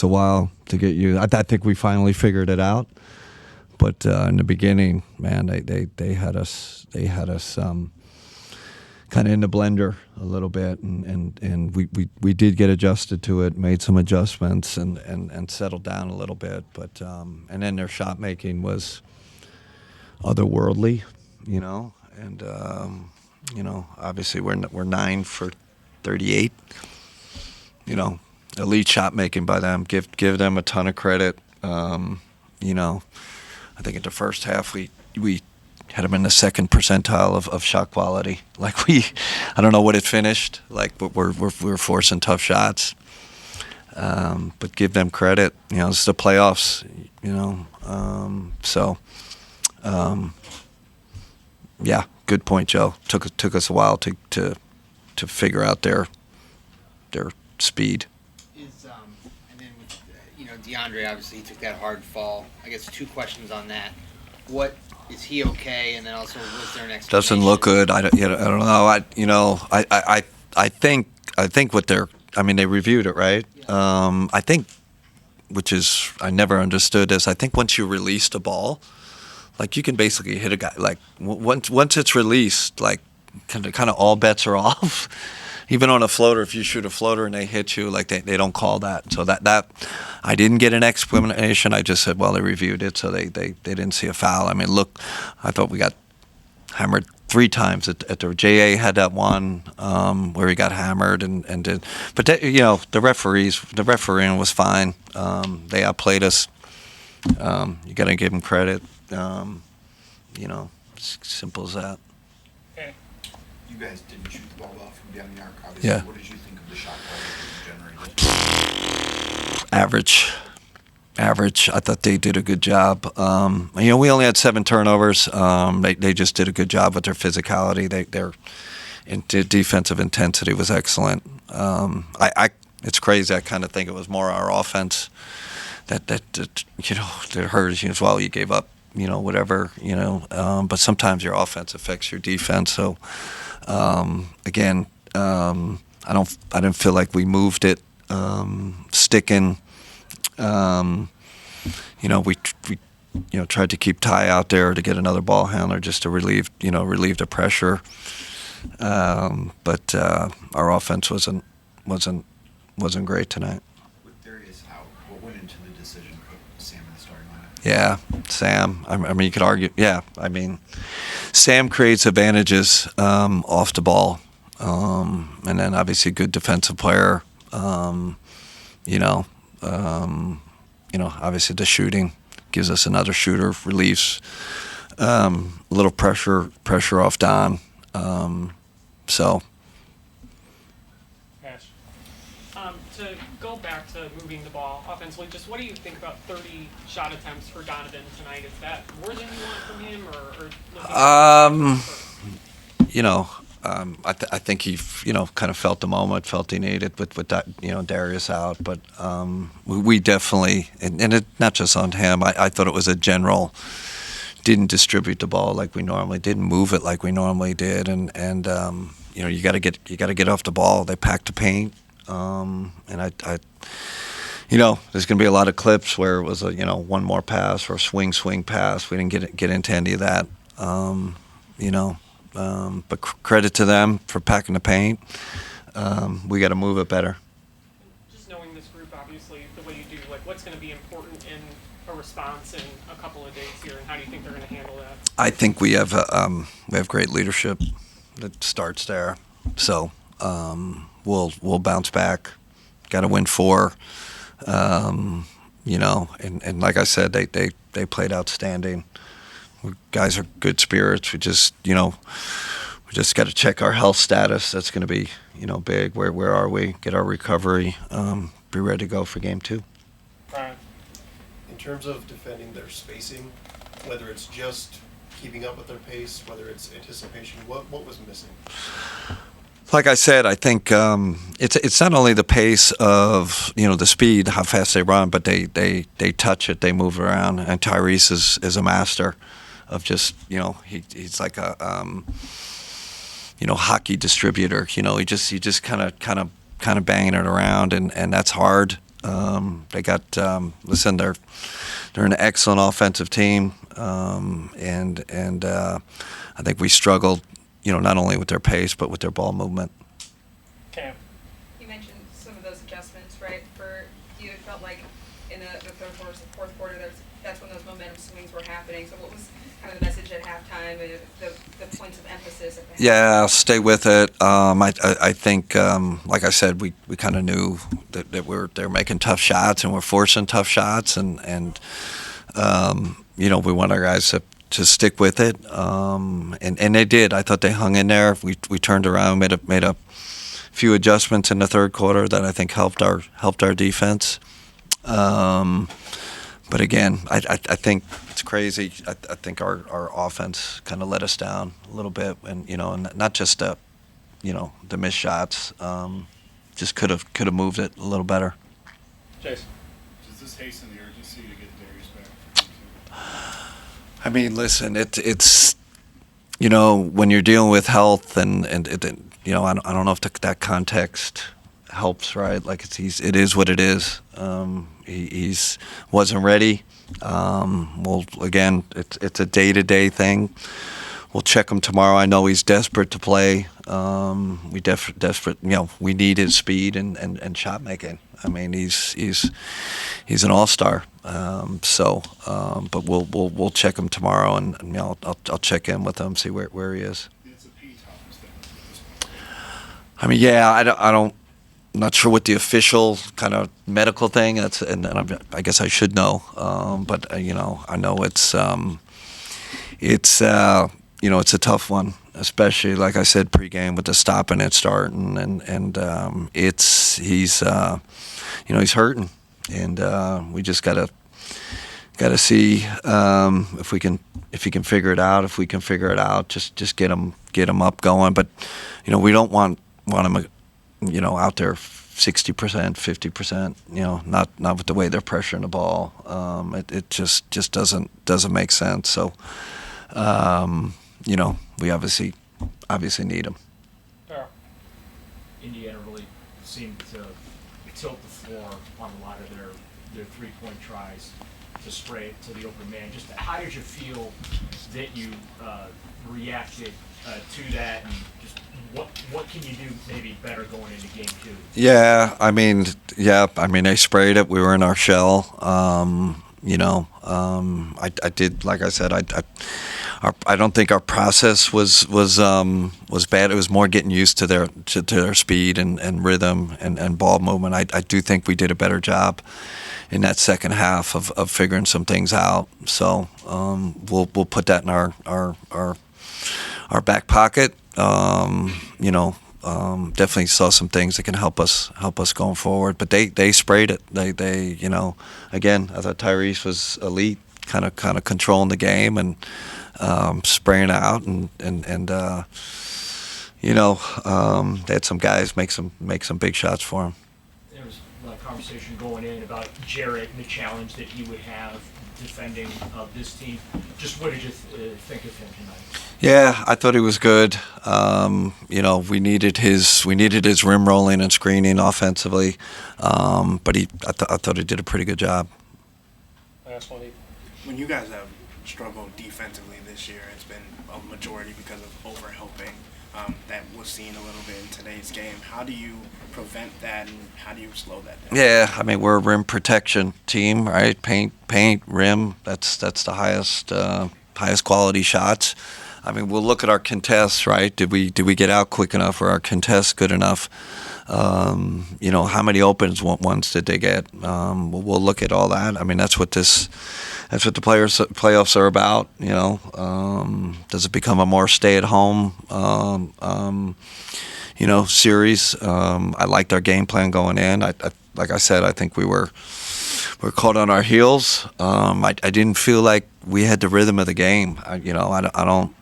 us a while to get used. I think we finally figured it out. But in the beginning, man, they had us kind of in the blender a little bit, and we did get adjusted to it, made some adjustments, and settled down a little bit. But and then their shot making was otherworldly, and obviously we're 9 for 38, elite shot making by them. Give them a ton of credit. I think in the first half we had them in the second percentile of shot quality. Like I don't know what it finished. Like, but we're forcing tough shots. But give them credit. It's the playoffs. Yeah, good point, Joe. Took us a while to figure out their speed. And then with DeAndre, obviously he took that hard fall. I guess 2 questions on that. What is he okay? And then also, was there an explanation? Doesn't look good. I don't know. I think what they're. I mean, they reviewed it, right? Yeah. I think, which is I never understood this. I think once you release the ball, like you can basically hit a guy. Like once it's released, like kind of all bets are off. Even on a floater, if you shoot a floater and they hit you, like they don't call that. So that I didn't get an explanation. I just said, well, they reviewed it, so they didn't see a foul. I mean, look, I thought we got hammered 3 times at the JA had that one where he got hammered and did. But the refereeing was fine. They outplayed us. You got to give them credit. Simple as that. Okay. You guys didn't shoot the ball well from down the arc, obviously. Yeah. What did you think of the shot quality that you generated? Average. I thought they did a good job. We only had 7 turnovers. They just did a good job with their physicality. Their defensive intensity was excellent. It's crazy. I kind of think it was more our offense that hurt us. Well, you gave up, whatever, but sometimes your offense affects your defense. So again, I didn't feel like we moved it, sticking. We tried to keep Ty out there to get another ball handler just to relieve the pressure. But our offense wasn't great tonight. With Darius out, what went into the decision to put Sam in the starting lineup? Yeah, Sam. I mean, you could argue. Yeah, I mean, Sam creates advantages off the ball, and then obviously a good defensive player. Obviously the shooting gives us another shooter, relieves a little pressure off Don. So. Cash. To go back to moving the ball offensively, just what do you think about 30 shot attempts for Donovan tonight? Is that more than you want from him, or I think he, kind of felt the moment, felt he needed with that, Darius out. But we definitely, and it, not just on him. I thought it was a general. Didn't distribute the ball like we normally didn't move it like we normally did, and you got to get off the ball. They packed the paint, and I there's going to be a lot of clips where it was a one more pass or a swing pass. We didn't get into any of that, but credit to them for packing the paint. We got to move it better. Just knowing this group, obviously, the way you do, like what's going to be important in a response in a couple of days here, and how do you think they're going to handle that? I think we have great leadership that starts there. So we'll bounce back. Got to win 4. And like I said, they played outstanding. Guys are good spirits. We just got to check our health status. That's going to be big. Where are we? Get our recovery. Be ready to go for game 2. Right. In terms of defending their spacing, whether it's just keeping up with their pace, whether it's anticipation, what was missing? Like I said, I think it's not only the pace of the speed, how fast they run, but they touch it, they move around, and Tyrese is a master of just he's like a hockey distributor. He just kind of banging it around, and that's hard. They got listen. They're an excellent offensive team, and I think we struggled, not only with their pace but with their ball movement. Cam. You mentioned some of those adjustments, right? For you, it felt like in the third quarter, fourth quarter, that's when those momentum swings were happening. So what was kind of the message at halftime, and the points of emphasis at the halftime? Yeah, stay with it. I think, like I said, we kind of knew that they're making tough shots and we're forcing tough shots, and we want our guys to stick with it, and they did. I thought they hung in there. We turned around, made a few adjustments in the third quarter that I think helped our defense. But again, I think it's crazy. I think our offense kind of let us down a little bit, and not just the missed shots. Just could have moved it a little better. Jason. Does this hasten the urgency to get Darius back? I mean, listen, it's when you're dealing with health and I don't know if that context helps, right? Like it is what it is. He's wasn't ready. Well, again, it's a day-to-day thing. We'll check him tomorrow. I know he's desperate to play. We desperate. We need his speed and shot making. I mean, he's an all-star. But we'll check him tomorrow, and I'll check in with him, see where he is. It's a P Thomas thing at this point. I mean, yeah, I don't. I'm not sure what the official kind of medical thing. I guess I should know. But I know it's a tough one, especially like I said pregame with the stopping and starting, and he's hurting, and we just gotta see if he can figure it out. If we can figure it out, just get him up going. But we don't want him out there 60%, 50%, not with the way they're pressuring the ball. It just doesn't make sense. So, we obviously need him. Indiana really seemed to tilt the floor on a lot of their three-point tries to spray it to the open man. Just how did you feel that you reacted to that, and just what can you do maybe better going into game two? Yeah, I mean, they sprayed it. We were in our shell. I did, like I said, I don't think our process was bad. It was more getting used to their speed and rhythm and ball movement. I do think we did a better job in that second half of figuring some things out. So we'll put that in our back pocket. Definitely saw some things that can help us going forward. But they sprayed it. They again, I thought Tyrese was elite, kind of controlling the game and spraying out and they had some guys make some big shots for him. There was a lot of conversation going in about Jarrett and the challenge that he would have defending this team. Just what did you think of him tonight? Yeah, I thought he was good. We needed his rim rolling and screening offensively, but I thought he did a pretty good job. Last one. When you guys have struggled defensively this year, it's been a majority because of overhelping. That was seen a little bit in today's game. How do you prevent that, and how do you slow that down? Yeah, I mean, we're a rim protection team, right? Paint, rim. That's the highest quality shots. I mean, we'll look at our contests, right? Did we get out quick enough? Were our contests good enough? How many opens ones did they get? We'll look at all that. I mean, that's what the playoffs are about. Does it become a more stay-at-home, series? I liked our game plan going in. Like I said, I think we're caught on our heels. I didn't feel like we had the rhythm of the game. I don't.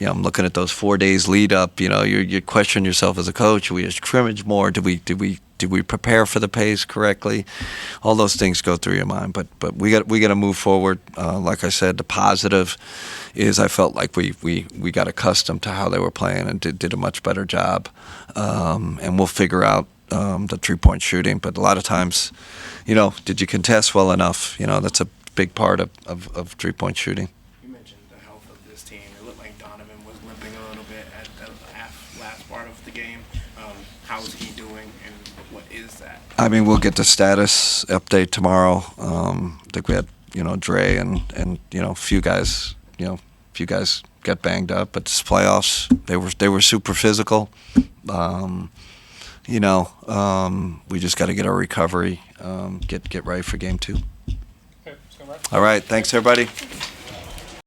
I'm looking at those 4 days lead up. You question yourself as a coach. We scrimmage more. Did we prepare for the pace correctly? All those things go through your mind. But we got to move forward. Like I said, the positive is I felt like we got accustomed to how they were playing and did a much better job. And we'll figure out the 3-point shooting. But a lot of times, did you contest well enough? That's a big part of 3-point shooting. You mentioned the health of this team. It looked like Donovan was limping a little bit at the last part of the game. How is he doing, and what is that? I mean, we'll get the status update tomorrow. I think we had, Dre and a few guys, got banged up, but this playoffs, they were super physical. We just got to get our recovery, get ready for game 2. Okay, so All right, thanks everybody.